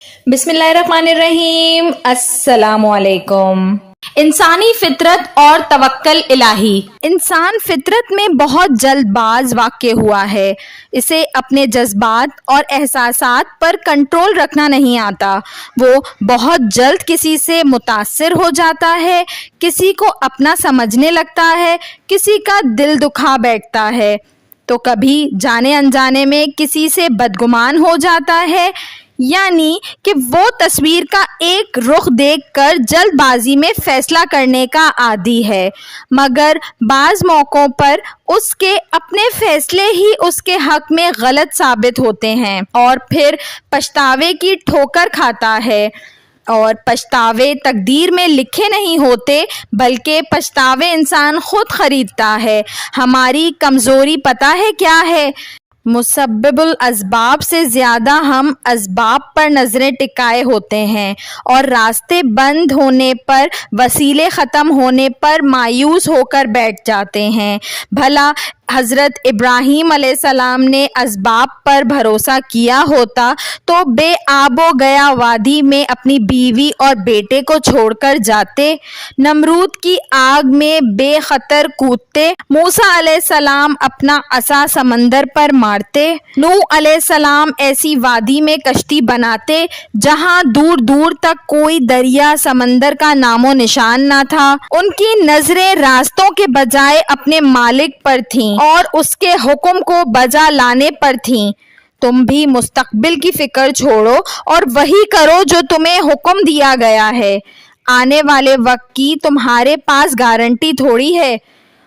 بسم اللہ الرحمن الرحیم۔ السلام علیکم۔ انسانی فطرت اور توکل الہی۔ انسان فطرت میں بہت جلد باز واقع ہوا ہے۔ اسے اپنے جذبات اور احساسات پر کنٹرول رکھنا نہیں آتا۔ وہ بہت جلد کسی سے متاثر ہو جاتا ہے، کسی کو اپنا سمجھنے لگتا ہے، کسی کا دل دکھا بیٹھتا ہے، تو کبھی جانے انجانے میں کسی سے بدگمان ہو جاتا ہے، یعنی کہ وہ تصویر کا ایک رخ دیکھ کر جلد بازی میں فیصلہ کرنے کا عادی ہے، مگر بعض موقعوں پر اس کے اپنے فیصلے ہی اس کے حق میں غلط ثابت ہوتے ہیں اور پھر پچھتاوے کی ٹھوکر کھاتا ہے۔ اور پچھتاوے تقدیر میں لکھے نہیں ہوتے، بلکہ پچھتاوے انسان خود خریدتا ہے۔ ہماری کمزوری پتہ ہے کیا ہے؟ مسبب الاسباب سے زیادہ ہم اسباب پر نظریں ٹکائے ہوتے ہیں، اور راستے بند ہونے پر، وسیلے ختم ہونے پر مایوس ہو کر بیٹھ جاتے ہیں۔ بھلا حضرت ابراہیم علیہ السلام نے اسباب پر بھروسہ کیا ہوتا تو بے آب و گیا وادی میں اپنی بیوی اور بیٹے کو چھوڑ کر جاتے؟ نمرود کی آگ میں بے خطر کودتے؟ موسیٰ علیہ السلام اپنا عصا سمندر پر مارتے؟ نوح علیہ السلام ایسی وادی میں کشتی بناتے جہاں دور دور تک کوئی دریا سمندر کا نام و نشان نہ تھا؟ ان کی نظریں راستوں کے بجائے اپنے مالک پر تھیں اور اس کے حکم کو بجا لانے پر تھیں۔ تم بھی مستقبل کی فکر چھوڑو اور وہی کرو جو تمہیں حکم دیا گیا ہے۔ آنے والے وقت کی تمہارے پاس گارنٹی تھوڑی ہے،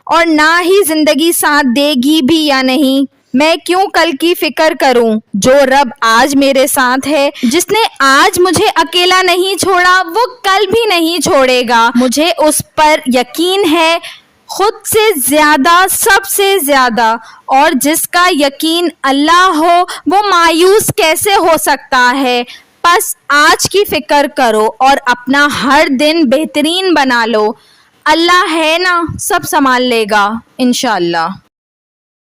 اور نہ ہی زندگی ساتھ دے گی بھی یا نہیں۔ میں کیوں کل کی فکر کروں؟ جو رب آج میرے ساتھ ہے، جس نے آج مجھے اکیلا نہیں چھوڑا، وہ کل بھی نہیں چھوڑے گا۔ مجھے اس پر یقین ہے، خود سے زیادہ، سب سے زیادہ، اور جس کا یقین اللہ ہو وہ مایوس کیسے ہو سکتا ہے؟ بس آج کی فکر کرو اور اپنا ہر دن بہترین بنا لو۔ اللہ ہے نا، سب سنبھال لے گا انشاءاللہ۔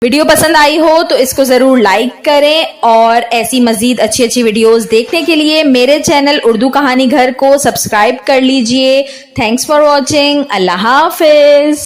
ویڈیو پسند آئی ہو تو اس کو ضرور لائک کریں، اور ایسی مزید اچھی ویڈیوز دیکھنے کے لیے میرے چینل اردو کہانی گھر کو سبسکرائب کر لیجئے۔ Thanks for watching. اللہ حافظ۔